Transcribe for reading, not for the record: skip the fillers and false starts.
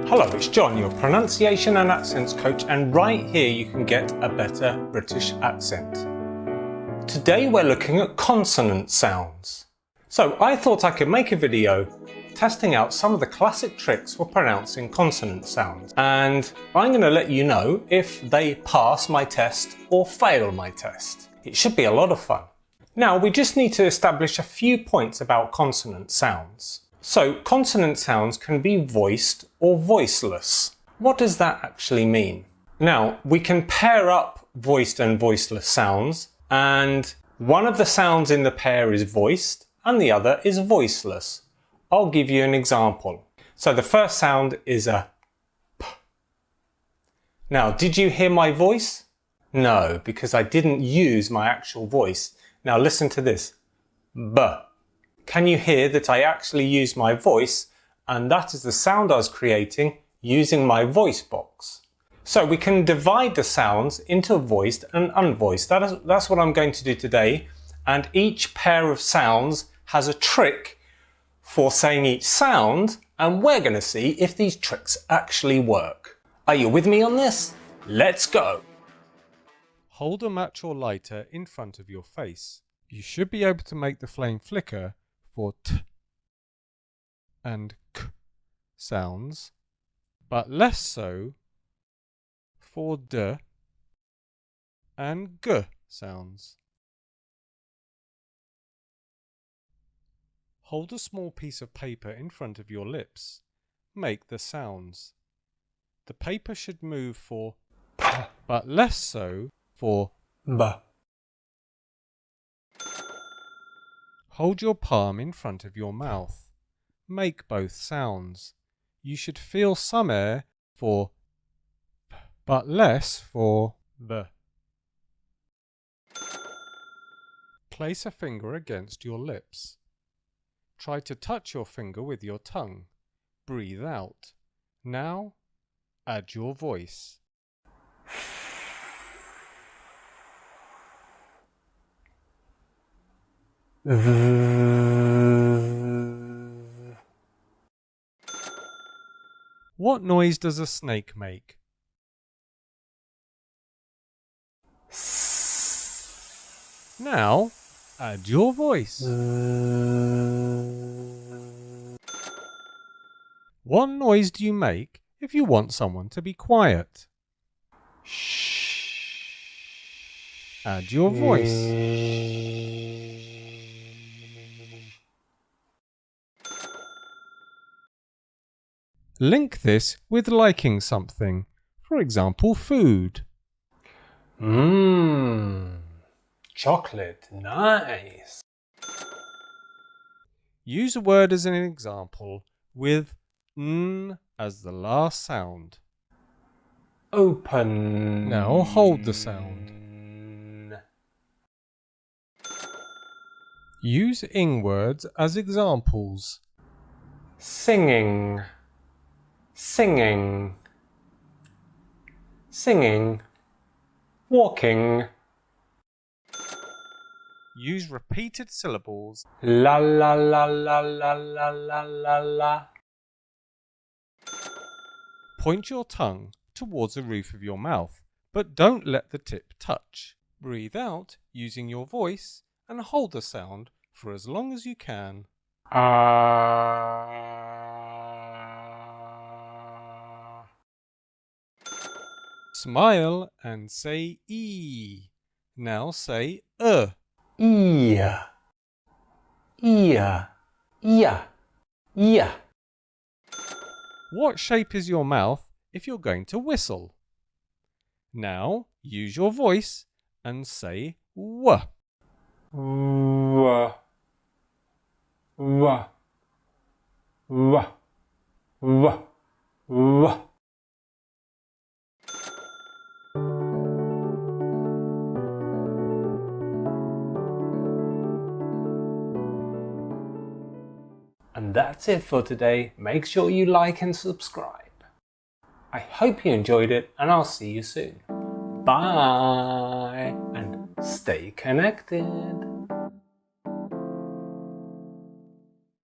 Hello, it's John, your pronunciation and accents coach, and right here you can get a better British accent. Today we're looking at consonant sounds. So I thought I could make a video testing out some of the classic tricks for pronouncing consonant sounds, and I'm going to let you know if they pass my test or fail my test. It should be a lot of fun. Now we just need to establish a few points about consonant sounds. So consonant sounds can be voiced or voiceless. What does that actually mean? Now we can pair up voiced and voiceless sounds, and one of the sounds in the pair is voiced and the other is voiceless. I'll give you an example. So the first sound is a P. Now, did you hear my voice? No, because I didn't use my actual voice. Now listen to this. B. Can you hear that I actually used my voice, and that is the sound I was creating using my voice box? So we can divide the sounds into voiced and unvoiced. That's what I'm going to do today, and each pair of sounds has a trick for saying each sound, and we're going to see if these tricks actually work. Are you with me on this? Let's go! Hold a match or lighter in front of your face. You should be able to make the flame flicker for T and K sounds, but less so for D and G sounds. Hold a small piece of paper in front of your lips. Make the sounds. The paper should move for P, but less so for B. Hold your palm in front of your mouth. Make both sounds. You should feel some air for P, but less for B. Place a finger against your lips. Try to touch your finger with your tongue. Breathe out. Now, add your voice. What noise does a snake make? Now, add your voice. What noise do you make if you want someone to be quiet? Add your voice. Link this with liking something, for example, food. Chocolate, nice. Use a word as an example with N as the last sound. Open. Now hold the sound. Use ing words as examples. Singing, singing, singing, walking. Use repeated syllables. La la la la la la la la la. Point your tongue towards the roof of your mouth, but don't let the tip touch. Breathe out using your voice and hold the sound for as long as you can. Smile and say E. Now say Ear. Ear. Yeah. Yeah. What shape is your mouth if you're going to whistle? Now use your voice and say W. W. W. W. W. W. And that's it for today. Make sure you like and subscribe. I hope you enjoyed it, and I'll see you soon. Bye, and stay connected.